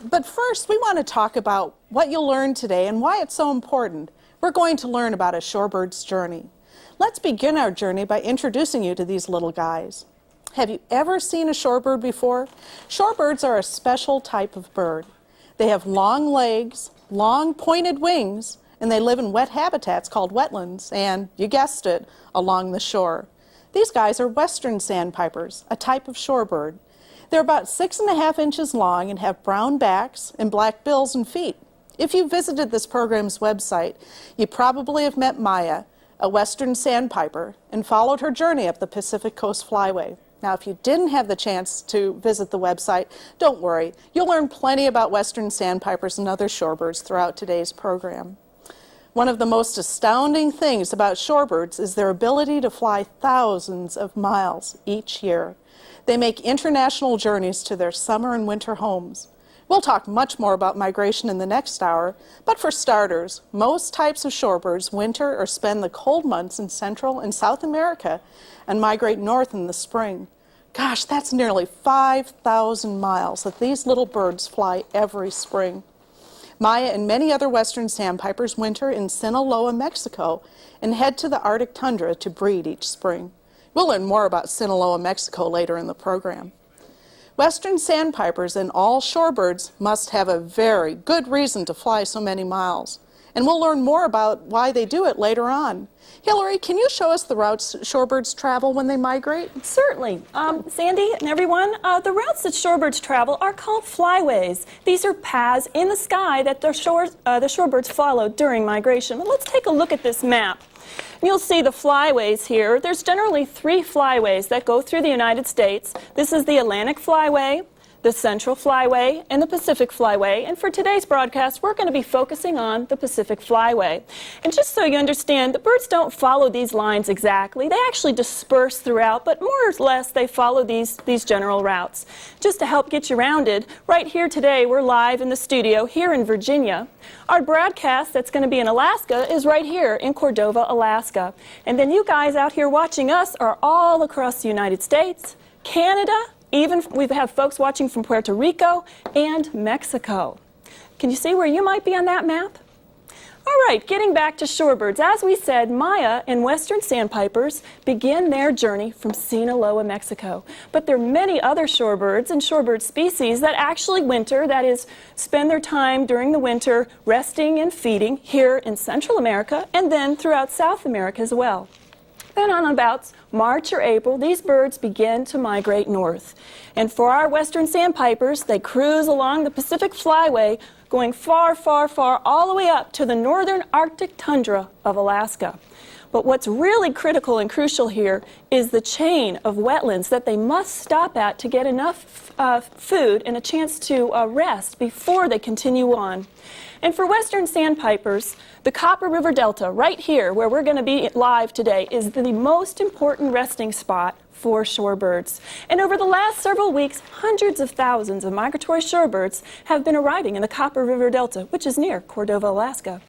But first, we want to talk about what you'll learn today and why it's so important. We're going to learn about a shorebird's journey. Let's begin our journey by introducing you to these little guys. Have you ever seen a shorebird before? Shorebirds are a special type of bird. They have long legs, long pointed wings, and they live in wet habitats called wetlands, and, you guessed it, along the shore. These guys are western sandpipers, a type of shorebird. They're about 6.5 inches long and have brown backs and black bills and feet. If you visited this program's website, you probably have met Maya, a western sandpiper, and followed her journey up the Pacific Coast Flyway. Now, if you didn't have the chance to visit the website, don't worry. You'll learn plenty about western sandpipers and other shorebirds throughout today's program. One of the most astounding things about shorebirds is their ability to fly thousands of miles each year. They make international journeys to their summer and winter homes. We'll talk much more about migration in the next hour, but for starters, most types of shorebirds winter or spend the cold months in Central and South America and migrate north in the spring. Gosh, that's nearly 5,000 miles that these little birds fly every spring. Maya and many other western sandpipers winter in Sinaloa, Mexico, and head to the Arctic tundra to breed each spring. We'll learn more about Sinaloa, Mexico later in the program. Western sandpipers and all shorebirds must have a very good reason to fly so many miles. And we'll learn more about why they do it later on. Hillary, can you show us the routes shorebirds travel when they migrate? Certainly. Sandy and everyone, the routes that shorebirds travel are called flyways. These are paths in the sky that the shorebirds follow during migration. But let's take a look at this map. You'll see the flyways here. There's generally 3 flyways that go through the United States. This is the Atlantic Flyway, the Central Flyway, and the Pacific Flyway. And for today's broadcast, we're going to be focusing on the Pacific Flyway. And just so you understand, the birds don't follow these lines exactly. They actually disperse throughout, but more or less they follow these general routes. Just to help get you rounded, right here today, we're live in the studio here in Virginia. Our broadcast that's going to be in Alaska is right here in Cordova, Alaska. And then you guys out here watching us are all across the United States, Canada, even we have folks watching from Puerto Rico and Mexico. Can you see where you might be on that map? All right, getting back to shorebirds. As we said, Maya and western sandpipers begin their journey from Sinaloa, Mexico. But there are many other shorebirds and shorebird species that actually winter, that is, spend their time during the winter resting and feeding here in Central America and then throughout South America as well. Then on about March or April, these birds begin to migrate north. And for our western sandpipers, they cruise along the Pacific Flyway, going far, far, far, all the way up to the northern Arctic tundra of Alaska. But what's really critical and crucial here is the chain of wetlands that they must stop at to get enough food and a chance to rest before they continue on. And for western sandpipers, the Copper River Delta, right here, where we're going to be live today, is the most important resting spot for shorebirds. And over the last several weeks, hundreds of thousands of migratory shorebirds have been arriving in the Copper River Delta, which is near Cordova, Alaska.